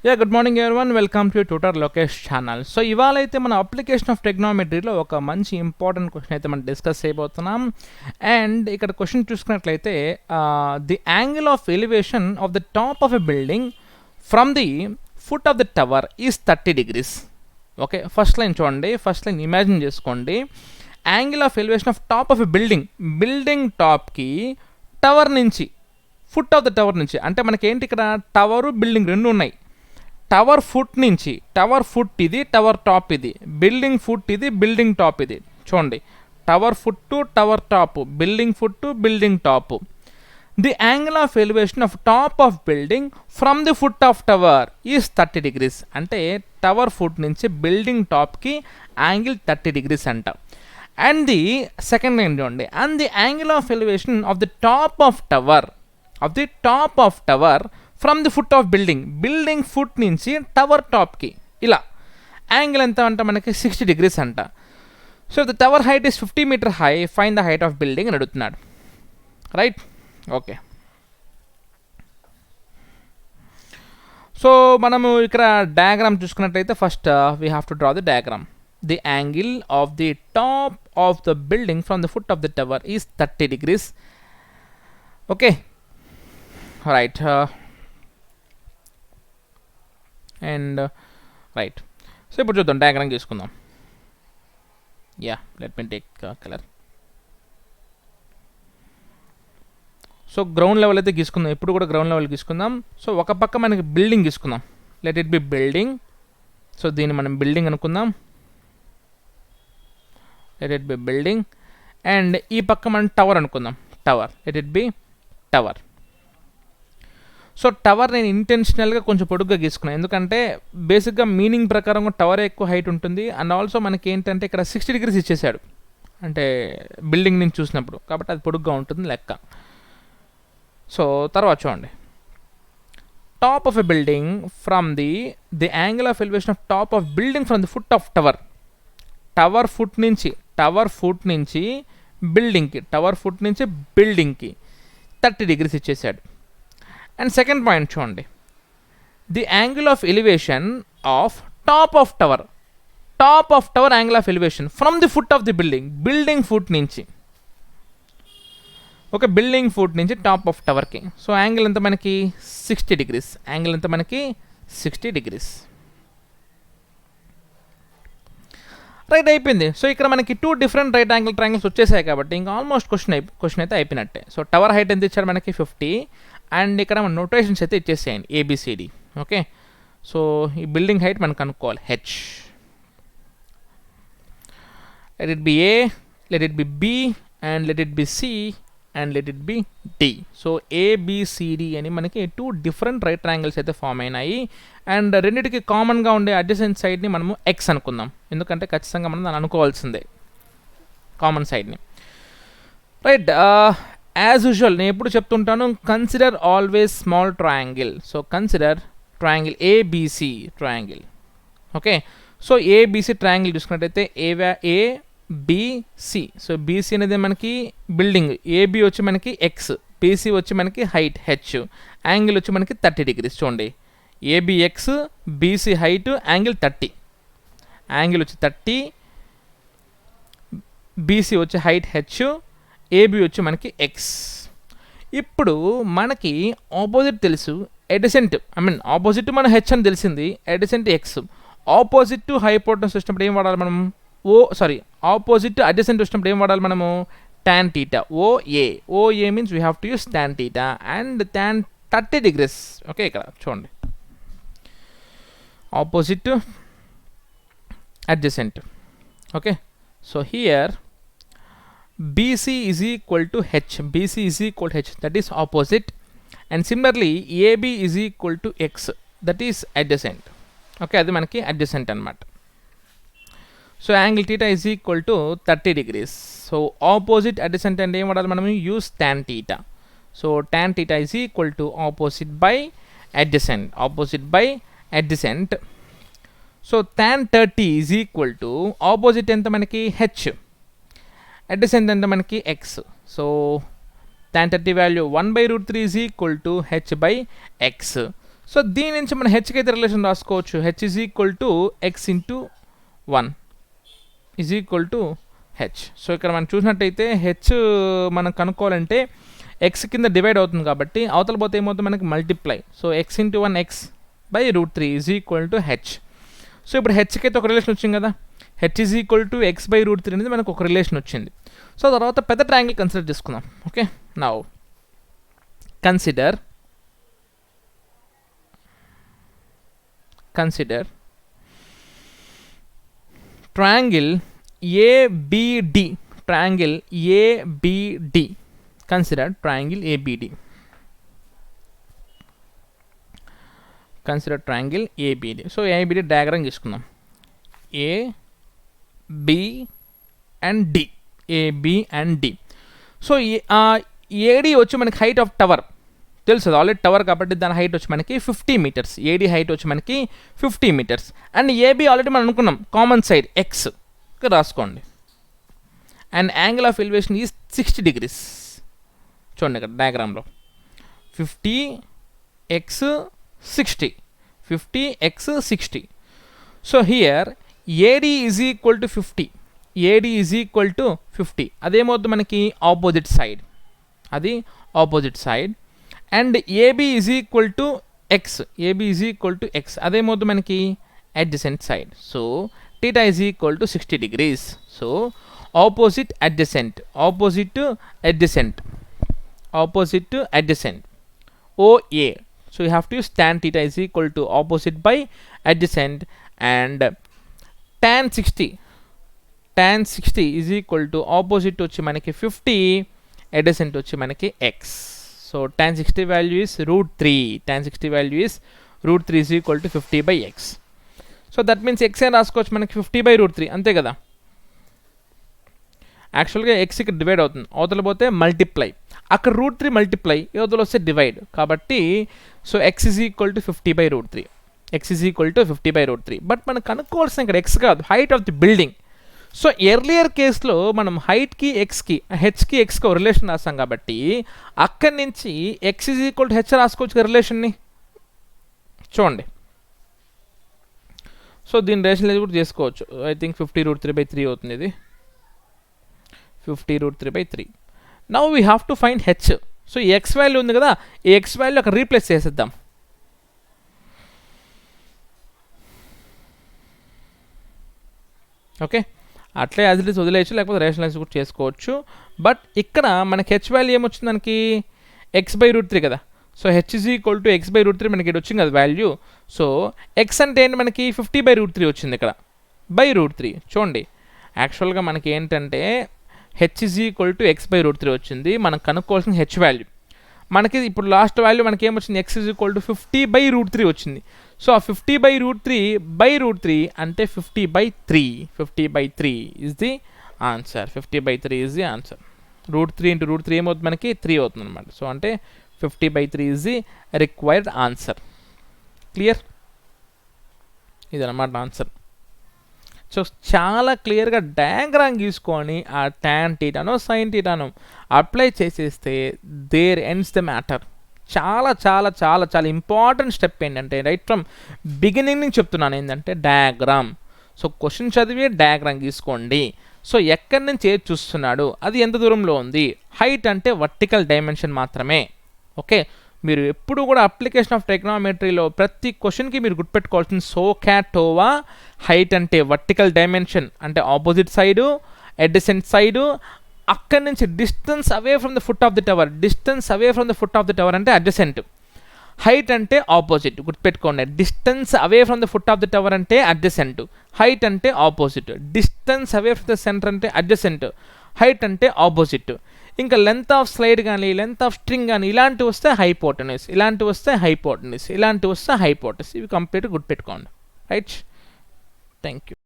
Good morning everyone. Welcome to TUTOR LOKESH channel. So ఇవాళ అయితే మన అప్లికేషన్ ఆఫ్ ట్రిగ్నోమెట్రీలో ఒక మంచి ఇంపార్టెంట్ క్వశ్చన్ అయితే మనం డిస్కస్ చేయబోతున్నాం. అండ్ ఇక్కడ క్వశ్చన్ చూసుకున్నట్లయితే the angle of elevation of the top of a building from the foot of the tower is 30 degrees. Okay, first line చూడండి. ఫస్ట్ లైన్ ఇమాజిన్ చేసుకోండి. Angle of elevation of top of a building టాప్కి tower నుంచి foot of the tower నుంచి, అంటే మనకి ఏంటి ఇక్కడ tower building రెండు ఉన్నాయి. టవర్ ఫుట్ నుంచి, టవర్ ఫుట్ ఇది, టవర్ టాప్ ఇది, బిల్డింగ్ ఫుట్ ఇది, బిల్డింగ్ టాప్ ఇది. చూడండి, tower foot to tower top, building foot to building top. The angle of elevation of top of building from the foot of tower is 30 degrees. అంటే tower foot నుంచి building టాప్కి angle 30 degrees అంట. And the second line చూడండి, and the angle of elevation of the top of tower from the foot of building foot నుంచి tower టాప్కి ఇలా angle ఎంత అంట మనకి 60 degrees అంట. So the tower height is 50 meter high, fine the height of building అని అడుగుతున్నాడు. Right, okay. So మనము ఇక్కడ డయాగ్రామ్ చూసుకున్నట్లయితే first we have to draw the diagram. The angle of the top of the building from the foot of the tower is 30 degrees. Okay, right. And right, so ఇప్పుడు చూద్దాం, diagram తీసుకుందాం. Let me take colour. So ground level అయితే గీసుకుందాం, ఎప్పుడు కూడా ground level గీసుకుందాం. So ఒక పక్క మనకి building గీసుకుందాం. Let it be building. So దీన్ని మనం బిల్డింగ్ అనుకుందాం. Let it be building. And ఈ పక్క మనం టవర్ అనుకుందాం. Tower, let it be tower. So tower నేను ఇంటెన్షనల్గా కొంచెం పొడుగ్గా గీసుకున్నాను, ఎందుకంటే బేసిక్గా మీనింగ్ ప్రకారం టవర్ ఎక్కువ హైట్ ఉంటుంది. అండ్ ఆల్సో మనకి ఏంటంటే ఇక్కడ 60 degrees ఇచ్చేసాడు, అంటే బిల్డింగ్ నుంచి చూసినప్పుడు, కాబట్టి అది పొడుగ్గా ఉంటుంది లెక్క. సో తర్వాత చూడండి, top of a building from the angle of elevation of top of building from the foot of tower. Tower foot నుంచి బిల్డింగ్కి 30 degrees ఇచ్చేసాడు. అండ్ సెకండ్ పాయింట్ చూడండి, the angle of elevation of top of tower angle of elevation from the foot of the building foot నుంచి, okay, building foot నుంచి top of టవర్కి. So angle ఎంత మనకి 60 degrees. Angle ఎంత మనకి 60 degrees. Right, అయిపోయింది. So ఇక్కడ మనకి 2 different రైట్ యాంగిల్ ట్రయాంగిల్స్ వచ్చేసాయి కాబట్టి ఇంకా ఆల్మోస్ట్ క్వశ్చన్ అయితే అయిపోయినట్టే. సో టవర్ హైట్ ఎంత ఇచ్చాడు మనకి 50, అండ్ ఇక్కడ మన నోటేషన్స్ అయితే ఇచ్చేసేయండి ABCD. ఓకే, సో ఈ బిల్డింగ్ హైట్ మనకు కనుక్కోవాలి H. Let it B A, let it B B, and let it B C, and let it B D. So ABCD అని మనకి 2 different రైట్ ట్రయాంగిల్స్ అయితే ఫామ్ అయినాయి. And రెండింటికి కామన్గా ఉండే అడ్జసెంట్ సైడ్ని మనము X అనుకుందాం, ఎందుకంటే ఖచ్చితంగా మనం దాన్ని అనుకోవాల్సిందే కామన్ సైడ్ని. రైట్, యాజ్ యూజువల్ నేను ఎప్పుడు చెప్తుంటాను, consider always small triangle. So consider triangle ABC triangle. Okay, so ABC triangle చూసుకున్నట్టయితే ABC. సో BC అనేది మనకి బిల్డింగ్, AB వచ్చి మనకి X, BC వచ్చి మనకి హైట్ H, యాంగిల్ వచ్చి మనకి 30 degrees. చూడండి, ABX, BC height, angle 30, angle వచ్చి 30, BC వచ్చి హైట్ H, AB వచ్చి మనకి X. ఇప్పుడు మనకి ఆపోజిట్ తెలుసు, ఎడిసెంట్ ఆపోజిట్ మన H అని తెలిసింది, ఎడిసెంట్ X. ఆపోజిట్ టు హైపోటెన్యూస్ వచ్చినప్పుడు ఏం వాడాలి మనం? ఆపోజిట్ అడ్జసెంట్ వచ్చినప్పుడు ఏం వాడాలి మనము? tan theta. OA means we have to use tan theta and tan 30 degrees. Okay, ఇక్కడ చూడండి, opposite adjacent. Okay, so here BC is equal to H. That is opposite. And similarly AB is equal to X. That is adjacent. Okay, అది మనకి adjacent అన్నమాట. So angle theta is equal to 30 degrees. So opposite adjacent అంటే ఏం వాడాలి మనము? Use tan theta. So tan theta is equal to opposite by adjacent. So tan 30 is equal to opposite ఎంత మనకి H, adjacent ఎంత మనకి X. So tan 30 value 1/√3 is equal to H by X. So దీని నుంచి మనం హెచ్కి అయితే relation రాసుకోవచ్చు. H is equal to X into 1 is equal to H. So ఇక్కడ మనం చూసినట్టయితే హెచ్ మనం కనుక్కోవాలంటే ఎక్స్ కింద డివైడ్ అవుతుంది కాబట్టి అవతల పోతే ఏమవుతుంది మనకి multiply. So X into 1 X by √3 is equal to H. So ఇప్పుడు హెచ్కి అయితే ఒక రిలేషన్ వచ్చింది కదా, H is equal to X by √3 అనేది మనకు ఒక రిలేషన్ వచ్చింది. సో తర్వాత పెద్ద ట్రయాంగిల్ కన్సిడర్ చేసుకుందాం. Okay, now consider triangle ABD. Triangle ABD. Consider triangle ABD. Consider triangle ABD. So ABD diagram తీసుకుందాం. A, B and D. A, B and D. So AD వచ్చి మనకి హైట్ ఆఫ్ టవర్ తెలుసు, already tower కాబట్టి దాని height వచ్చి మనకి 50 metres. ఏడీ height వచ్చి మనకి 50 మీటర్స్. అండ్ ఏబీ ఆల్రెడీ మనం అనుకున్నాం కామన్ సైడ్ ఎక్స్ రాసుకోండి. And angle of elevation is 60 degrees. చూడండి ఇక్కడ డయాగ్రామ్లో 50x 60, 50x 60. So here AD is equal to 50, AD is equal to 50. అదేమవుతుంది మనకి ఆపోజిట్ సైడ్, అది opposite side. And AB is equal to x, AB is equal to x, అదేమవుతుంది మనకి adjacent side. So theta is equal to 60 degrees. So opposite adjacent, opposite to adjacent, opposite to adjacent, OA. So you have to use tan theta is equal to opposite by adjacent, and tan 60 is equal to opposite వచ్చి మనకి 50, adjacent వచ్చి మనకి x. So tan 60 value is √3, tan 60 value is √3 is equal to 50 by x. So that means x అని రాసుకోవచ్చు మనకి 50 by √3, అంతే కదా. యాక్చువల్గా ఎక్స్ ఇక్కడ డివైడ్ అవుతుంది, అవతల పోతే మల్టిప్లై, అక్కడ √3 మల్టిప్లై, అవతల వస్తే డివైడ్ కాబట్టి. So X is equal to 50 by √3, X is equal to 50 by √3. But మనం కనుక్కోవాల్సిన ఇక్కడ ఎక్స్ కాదు, height of the building. So earlier కేసులో మనం హైట్కి ఎక్స్కి, హెచ్కి ఎక్స్కి ఒక రిలేషన్ రాస్తాం కాబట్టి అక్కడి నుంచి X is equal to H రాసుకోవచ్చు కదా రిలేషన్ని. చూడండి, సో దీని రిలేషన్ కూడా చేసుకోవచ్చు. ఐ థింక్ 50√3/3 అవుతుంది, ఇది 50√3/3. Now we have to find H. So ఈ ఎక్స్ వాల్యూ ఉంది కదా, ఈ ఎక్స్ వాల్యూ అక్కడ రీప్లేస్ చేసేద్దాం. ఓకే, అట్లే యాజ్ ఇట్ ఈస్ వదిలేయచ్చు, లేకపోతే రేషనలైజ్ కూడా చేసుకోవచ్చు. బట్ ఇక్కడ మనకి హెచ్ వాల్యూ ఏమొచ్చింది మనకి x/√3 కదా. So H is equal to x/√3 మనకి ఇక్కడ వచ్చింది కదా వాల్యూ. సో ఎక్స్ అంటే ఏంటి మనకి 50/√3 వచ్చింది ఇక్కడ, /√3. చూడండి, యాక్చువల్గా మనకి ఏంటంటే H is equal to x/√3 వచ్చింది. మనం కనుక్కోవాల్సిన హెచ్ వాల్యూ మనకి ఇప్పుడు లాస్ట్ వాల్యూ మనకి ఏమొచ్చింది, x ఈజ్ ఈక్వల్ టు 50/√3 వచ్చింది. సో ఆ 50/√3 అంటే 50/3, 50/3 is the answer, 50/3 is the answer. √3 into √3 ఏమవుతుంది మనకి 3 అవుతుంది అనమాట. సో అంటే 50/3 is the required answer. Clear, ఇదన్నమాట ఆన్సర్. సో చాలా క్లియర్గా డయాగ్రామ్ గీసుకొని ఆ ట్యాన్ టీటానో సైన్ టీటానో అప్లై చేసేస్తే దేర్ ఎండ్స్ ద మ్యాటర్. చాలా చాలా చాలా చాలా ఇంపార్టెంట్ స్టెప్ ఏంటంటే రైట్ ఫ్రమ్ బిగినింగ్ నుంచి చెప్తున్నాను ఏంటంటే డయాగ్రామ్. సో క్వశ్చన్ చదివి డయాగ్రామ్ గీసుకోండి. సో ఎక్కడి నుంచి ఏది చూస్తున్నాడు, అది ఎంత దూరంలో ఉంది, హైట్ అంటే వర్టికల్ డైమెన్షన్ మాత్రమే. ఓకే, మీరు ఎప్పుడు కూడా అప్లికేషన్ ఆఫ్ ట్రిగ్నోమెట్రీలో ప్రతి క్వశ్చన్కి మీరు గుర్తుపెట్టుకోవాల్సిన సోకాటోవా, హైట్ అంటే వర్టికల్ డైమెన్షన్ అంటే ఆపోజిట్ సైడు, అడ్జసెంట్ సైడు, అక్కడి నుంచి distance away from the foot of the tower, distance away from the foot of the tower అంటే అడ్జసెంట్, హైట్ అంటే ఆపోజిట్. గుర్తుపెట్టుకోండి, distance away from the foot of the tower అంటే adjacent, height అంటే opposite. Distance away from the centre అంటే adjacent, height అంటే opposite. ఇంకా length of slide కానీ, length of string కానీ ఇలాంటివి వస్తే హైపోటెనస్, ఇలాంటివి వస్తే హైపోటెనస్, ఇలాంటివి వస్తే హైపోటెనస్. ఇవి కంప్లీట్గా గుర్తుపెట్టుకోండి. Right, thank you.